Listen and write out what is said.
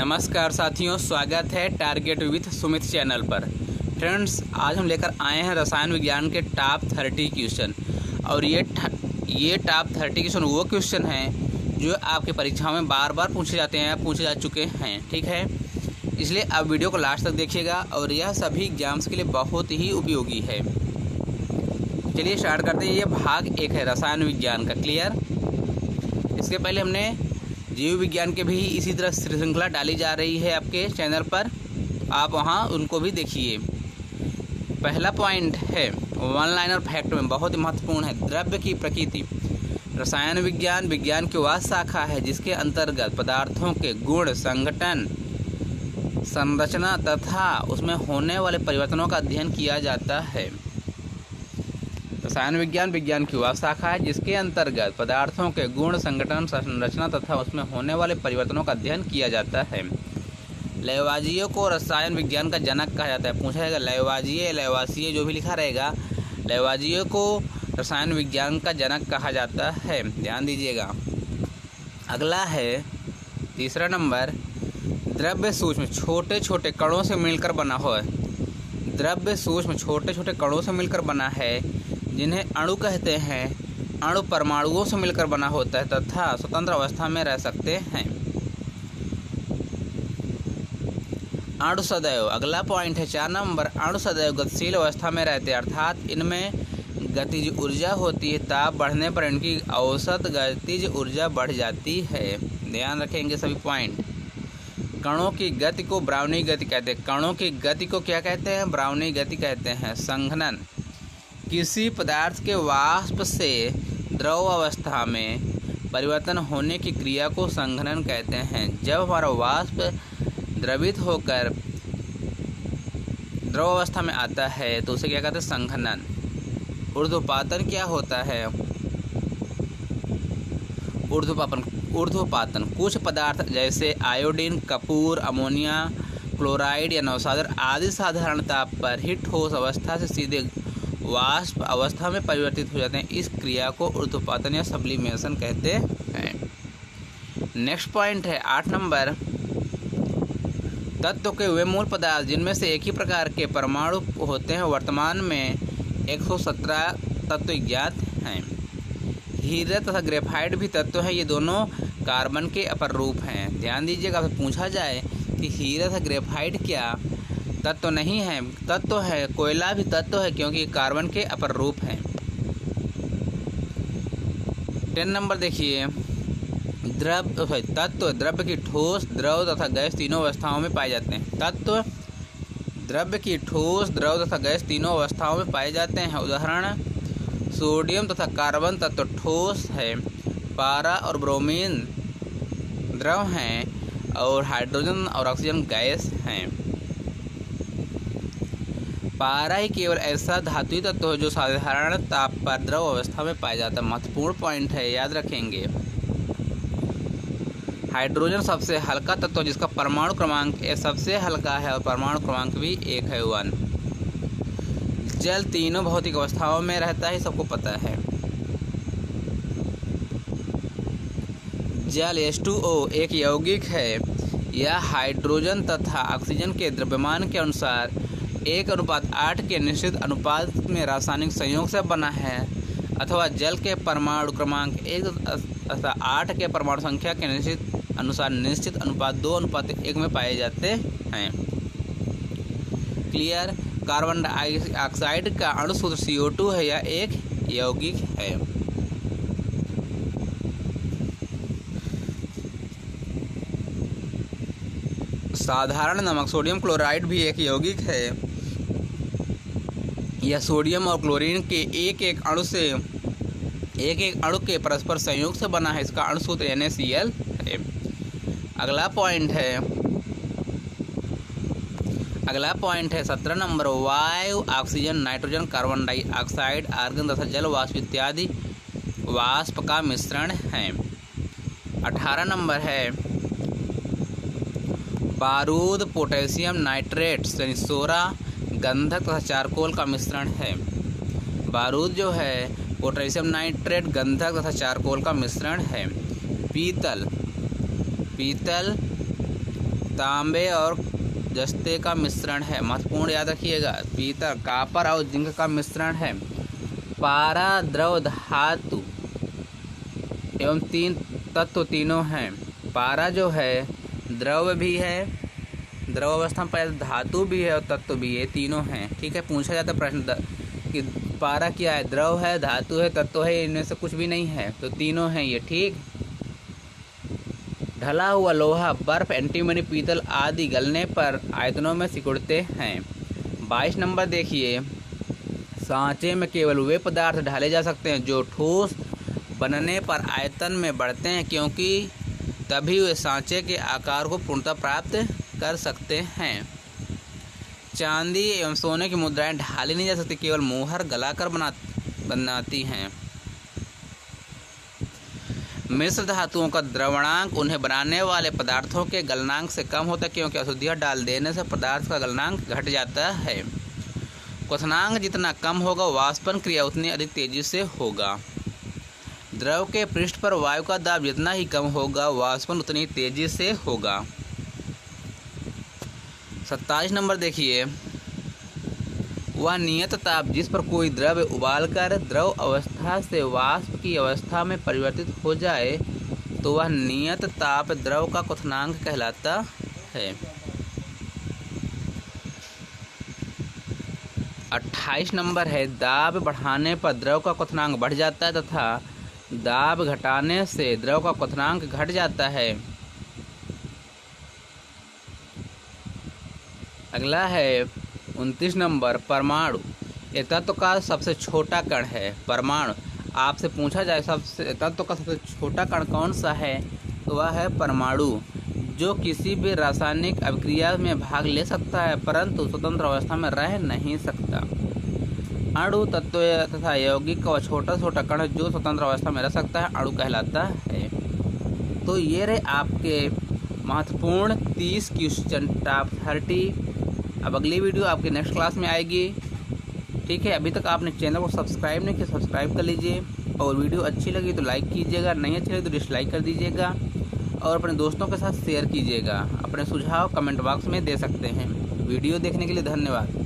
नमस्कार साथियों, स्वागत है टारगेट विथ सुमित चैनल पर। फ्रेंड्स, आज हम लेकर आए हैं रसायन विज्ञान के टॉप 30 क्वेश्चन। और ये टॉप 30 क्वेश्चन वो क्वेश्चन हैं जो आपकी परीक्षाओं में बार बार पूछे जाते हैं, पूछे जा चुके हैं। ठीक है, इसलिए आप वीडियो को लास्ट तक देखिएगा और यह सभी एग्जाम्स के लिए बहुत ही उपयोगी है। चलिए स्टार्ट करते हैं। ये भाग 1 है रसायन विज्ञान का। क्लियर। इसके पहले हमने जीव विज्ञान के भी इसी तरह श्रृंखला डाली जा रही है आपके चैनल पर, आप वहां उनको भी देखिए। पहला पॉइंट है वन लाइनर फैक्ट में बहुत ही महत्वपूर्ण है, द्रव्य की प्रकृति। रसायन विज्ञान विज्ञान की वह शाखा है जिसके अंतर्गत पदार्थों के गुण, संगठन, संरचना तथा उसमें होने वाले परिवर्तनों का अध्ययन किया जाता है। रसायन विज्ञान विज्ञान की वह शाखा है जिसके अंतर्गत पदार्थों के गुण, संगठन, संरचना तथा उसमें होने वाले परिवर्तनों का अध्ययन किया जाता है। लैवाज़िये को रसायन विज्ञान का जनक कहा जाता है। पूछा जाएगा लैवाज़िये जो भी लिखा रहेगा, लैवाज़िये को रसायन विज्ञान का जनक कहा जाता है। ध्यान दीजिएगा। अगला है तीसरा नंबर, द्रव्य सूक्ष्म छोटे छोटे कणों से मिलकर बना हो। द्रव्य सूक्ष्म छोटे छोटे कणों से मिलकर बना है जिन्हें अणु कहते हैं। अणु परमाणुओं से मिलकर बना होता है तथा स्वतंत्र अवस्था में रह सकते हैं। अणु सदैव, अगला पॉइंट है 4 नंबर, अणु सदैव गतिशील अवस्था में रहते हैं, अर्थात इनमें गतिज ऊर्जा होती है। ताप बढ़ने पर इनकी औसत गतिज ऊर्जा बढ़ जाती है। ध्यान रखेंगे सभी पॉइंट। कणों की गति को ब्राउनी गति कहते हैं। कणों की गति को क्या कहते हैं? ब्राउनी गति कहते हैं। संघनन, किसी पदार्थ के वाष्प से द्रव अवस्था में परिवर्तन होने की क्रिया को संघनन कहते हैं। जब हमारा वाष्प द्रवित होकर द्रव अवस्था में आता है तो उसे क्या कहते हैं? संघनन। ऊर्ध्वपातन क्या होता है? ऊर्ध्वपातन कुछ पदार्थ जैसे आयोडीन, कपूर, अमोनिया, क्लोराइड या नवसागर आदि साधारण ताप पर ही ठोस अवस्था से सीधे वाष्प अवस्था में परिवर्तित हो जाते हैं। इस क्रिया को ऊर्ध्वपातन या सब्लिमेशन कहते हैं। नेक्स्ट पॉइंट है 8 नंबर, तत्व के वे मूल पदार्थ जिनमें से एक ही प्रकार के परमाणु होते हैं। वर्तमान में 117 तत्व ज्ञात हैं। हीरा तथा ग्रेफाइट भी तत्व हैं। ये दोनों कार्बन के अपर रूप हैं। ध्यान दीजिएगा, पूछा जाए कि हीरा तथा ग्रेफाइट क्या तत्व नहीं है? तत्व है। कोयला भी तत्व है क्योंकि कार्बन के अपर रूप हैं। 10 नंबर देखिए, तत्व द्रव्य की ठोस, द्रव तथा गैस तीनों अवस्थाओं में पाए जाते हैं। तत्व द्रव्य की ठोस, द्रव तथा गैस तीनों अवस्थाओं में पाए जाते हैं। उदाहरण, सोडियम तथा कार्बन तत्व ठोस है, पारा और ब्रोमीन द्रव हैं और हाइड्रोजन और ऑक्सीजन गैस हैं। पारा ही केवल ऐसा धातुई तत्व है जो साधारण ताप पर द्रव अवस्था में पाया जाता है। महत्वपूर्ण पॉइंट है, याद रखेंगे। हाइड्रोजन सबसे हल्का तत्व जिसका परमाणु क्रमांक सबसे हल्का है और परमाणु क्रमांक भी 1 है, 1। जल तीनों भौतिक अवस्थाओं में रहता है, सबको पता है। जल H2O एक यौगिक है। यह हाइड्रोजन तथा ऑक्सीजन के द्रव्यमान के अनुसार 1:8 के निश्चित अनुपात में रासायनिक संयोग से बना है, अथवा जल के परमाणु क्रमांक 1:8 के परमाणु संख्या के निश्चित अनुपात 2:1 में पाए जाते हैं। क्लियर। कार्बन डाइऑक्साइड का अणु सूत्र CO2 है, यह एक यौगिक है। साधारण नमक सोडियम क्लोराइड भी एक यौगिक है। यह सोडियम और क्लोरीन के एक एक अणु के परस्पर संयोग से बना है। इसका अणु सूत्र NaCl है। अगला पॉइंट है 17 नंबर, वायु, oxygen, nitrogen, carbon dioxide, argon तथा जल वाष्प इत्यादि वाष्प का मिश्रण है। 18 नंबर है बारूद, पोटेशियम नाइट्रेट, सोरा, गंधक तथा चारकोल का मिश्रण है। बारूद जो है पोटेशियम नाइट्रेट, गंधक तथा चारकोल का मिश्रण है। पीतल तांबे और जस्ते का मिश्रण है। महत्वपूर्ण याद रखिएगा। पीतल, कॉपर और जिंक का मिश्रण है। पारा द्रव धातु एवं तीन तत्व तीनों हैं। पारा जो है द्रव भी है, द्रव अवस्था में पहले धातु भी है और तत्व भी है, तीनों हैं। ठीक है, पूछा जाता है प्रश्न कि पारा क्या है, द्रव है, धातु है, तत्व है, इनमें से कुछ भी नहीं है, तो तीनों हैं ये। ठीक, ढला हुआ लोहा, बर्फ, एंटीमनी, पीतल आदि गलने पर आयतनों में सिकुड़ते हैं। 22 नंबर देखिए, सांचे में केवल वे पदार्थ ढाले जा सकते हैं जो ठोस बनने पर आयतन में बढ़ते हैं, क्योंकि तभी वे सांचे के आकार को पूर्णतः प्राप्त कर सकते हैं। चांदी एवं सोने की मुद्राएं ढाली नहीं जा सकती, केवल मोहर गलाकर बनाती हैं। मिश्र धातुओं का द्रवणांक उन्हें बनाने वाले पदार्थों के गलनांक से कम होता है, क्योंकि अशुद्धियाँ डाल देने से पदार्थ का गलनांक घट जाता है। क्वथनांक जितना कम होगा, वाष्पन क्रिया उतनी अधिक तेजी से होगा। द्रव के पृष्ठ पर वायु का दाब जितना ही कम होगा, वाष्पन उतनी तेजी से होगा। 27 नंबर देखिए, वह नियत ताप जिस पर कोई द्रव्य उबालकर द्रव अवस्था से वाष्प की अवस्था में परिवर्तित हो जाए, तो वह नियत ताप द्रव का क्वथनांक कहलाता है। 28 नंबर है, दाब बढ़ाने पर द्रव का क्वथनांक बढ़ जाता है तथा दाब घटाने से द्रव का क्वथनांक घट जाता है। अगला है 29 नंबर, परमाणु। ये तत्व का सबसे छोटा कण है। परमाणु, आपसे पूछा जाए सबसे तत्व का सबसे छोटा कण कौन सा है, तो वह है परमाणु, जो किसी भी रासायनिक अभिक्रिया में भाग ले सकता है परंतु स्वतंत्र अवस्था में रह नहीं सकता। अणु, तत्व तथा यौगिक का छोटा छोटा कण जो स्वतंत्र अवस्था में रह सकता है, अणु कहलाता है। तो ये रहे आपके महत्वपूर्ण 30 क्वेश्चन टॉप 30। अब अगली वीडियो आपकी नेक्स्ट क्लास में आएगी। ठीक है, अभी तक आपने चैनल को सब्सक्राइब नहीं किया, सब्सक्राइब कर लीजिए, और वीडियो अच्छी लगी तो लाइक कीजिएगा, नहीं अच्छी लगी तो डिसलाइक कर दीजिएगा, और अपने दोस्तों के साथ शेयर कीजिएगा। अपने सुझाव कमेंट बॉक्स में दे सकते हैं। वीडियो देखने के लिए धन्यवाद।